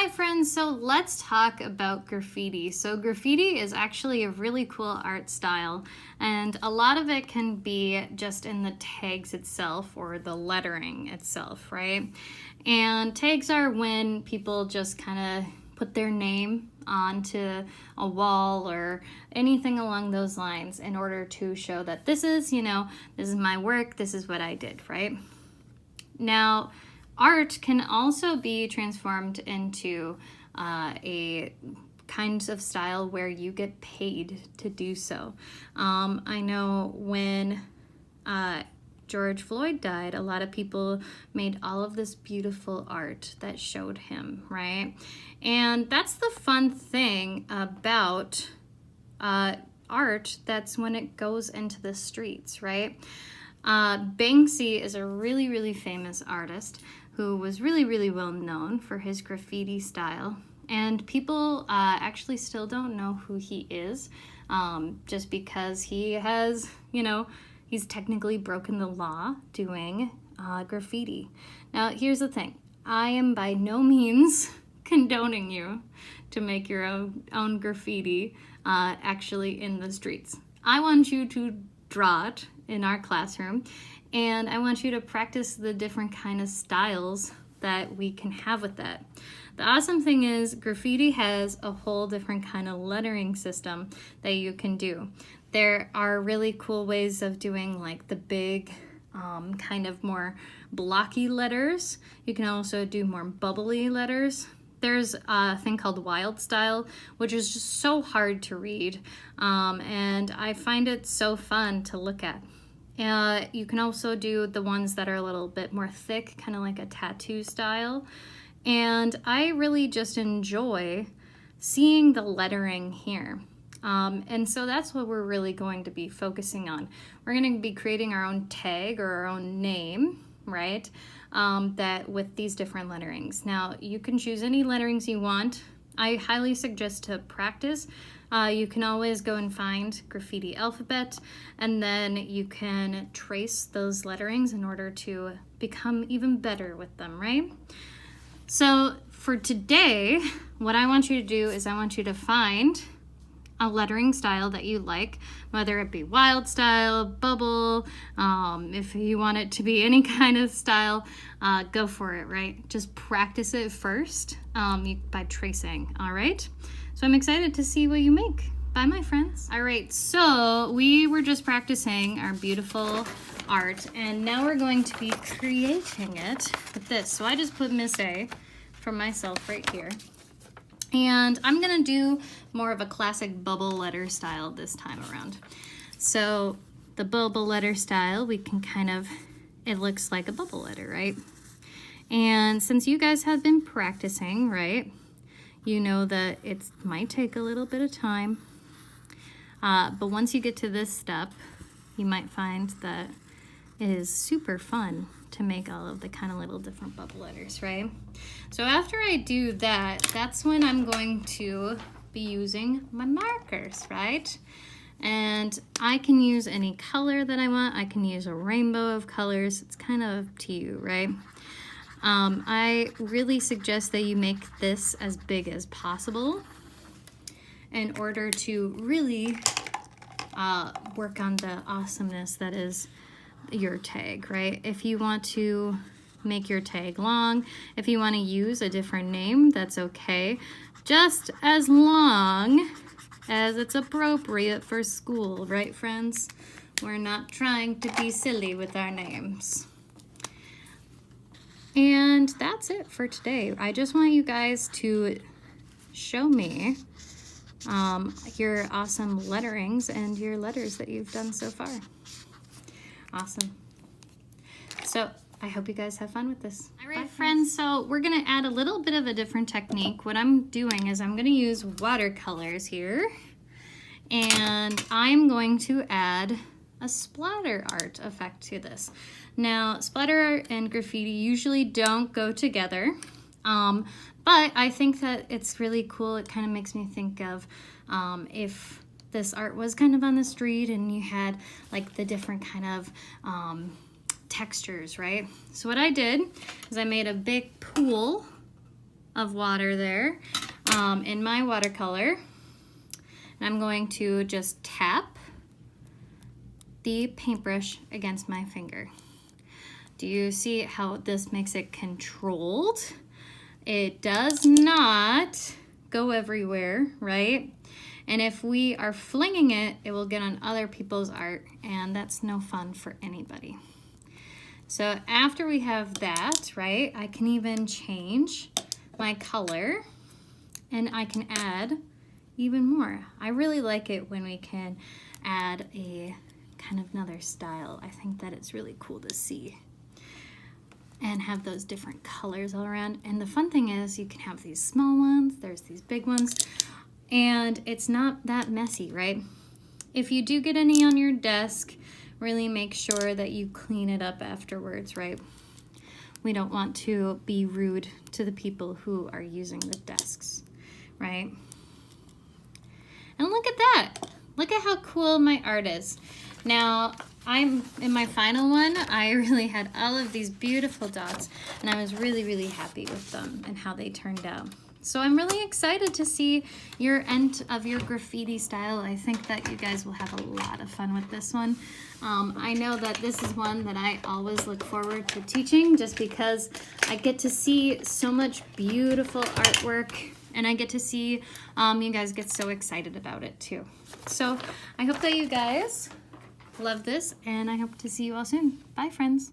Hi friends, so let's talk about graffiti. So graffiti is actually a really cool art style, and a lot of it can be just in the tags itself or the lettering itself, right? And tags are when people just kind of put their name onto a wall or anything along those lines in order to show that this is, this is my work, this is what I did, right? Now, art can also be transformed into a kind of style where you get paid to do so. I know when George Floyd died, a lot of people made all of this beautiful art that showed him, right? And that's the fun thing about art, that's when it goes into the streets, right? Banksy is a really, really famous artist who was really, really well known for his graffiti style. And people actually still don't know who he is, just because he has, he's technically broken the law doing graffiti. Now, here's the thing. I am by no means condoning you to make your own graffiti actually in the streets. I want you to draw it in our classroom, and I want you to practice the different kind of styles that we can have with that. The awesome thing is graffiti has a whole different kind of lettering system that you can do. There are really cool ways of doing like the big kind of more blocky letters. You can also do more bubbly letters. There's a thing called wild style, which is just so hard to read, and I find it so fun to look at. You can also do the ones that are a little bit more thick, kind of like a tattoo style, and I really just enjoy seeing the lettering here. And so that's what we're really going to be focusing on. We're going to be creating our own tag or our own name, right? That with these different letterings. Now, you can choose any letterings you want. I highly suggest to practice. You can always go and find graffiti alphabet, and then you can trace those letterings in order to become even better with them, right? So for today, what I want you to do is I want you to find a lettering style that you like, whether it be wild style, bubble, if you want it to be any kind of style, go for it, right? Just practice it first by tracing, all right? So I'm excited to see what you make. Bye, my friends. All right, so we were just practicing our beautiful art, and now we're going to be creating it with this. So I just put Miss A for myself right here. And I'm gonna do more of a classic bubble letter style this time around. So the bubble letter style, we can it looks like a bubble letter, right? And since you guys have been practicing, right, you know that it might take a little bit of time. But once you get to this step, you might find that it is super fun to make all of the kind of little different bubble letters, right? So after I do that, that's when I'm going to be using my markers, right? And I can use any color that I want. I can use a rainbow of colors. It's kind of up to you, right? I really suggest that you make this as big as possible in order to really work on the awesomeness that is your tag, right? If you want to make your tag long, if you want to use a different name, that's okay, just as long as it's appropriate for school, right, friends? We're not trying to be silly with our names. And that's it for today. I just want you guys to show me your awesome letterings and your letters that you've done so far. Awesome. So I hope you guys have fun with this. All right, friends, so we're gonna add a little bit of a different technique. What I'm doing is I'm gonna use watercolors here, and I'm going to add a splatter art effect to this. Now, splatter art and graffiti usually don't go together, but I think that it's really cool. It kind of makes me think of if this art was kind of on the street and you had like the different kind of textures, right? So what I did is I made a big pool of water there in my watercolor. And I'm going to just tap the paintbrush against my finger. Do you see how this makes it controlled? It does not go everywhere, right? And if we are flinging it, it will get on other people's art, and that's no fun for anybody. So after we have that, right, I can even change my color and I can add even more. I really like it when we can add a kind of another style. I think that it's really cool to see and have those different colors all around. And the fun thing is you can have these small ones, there's these big ones, and it's not that messy, right? If you do get any on your desk, really make sure that you clean it up afterwards, right? We don't want to be rude to the people who are using the desks, right? And look at that. Look at how cool my art is. Now, I'm in my final one, I really had all of these beautiful dots, and I was really, really happy with them and how they turned out. So I'm really excited to see your end of your graffiti style. I think that you guys will have a lot of fun with this one. I know that this is one that I always look forward to teaching just because I get to see so much beautiful artwork, and I get to see you guys get so excited about it too. So I hope that you guys love this, and I hope to see you all soon. Bye, friends.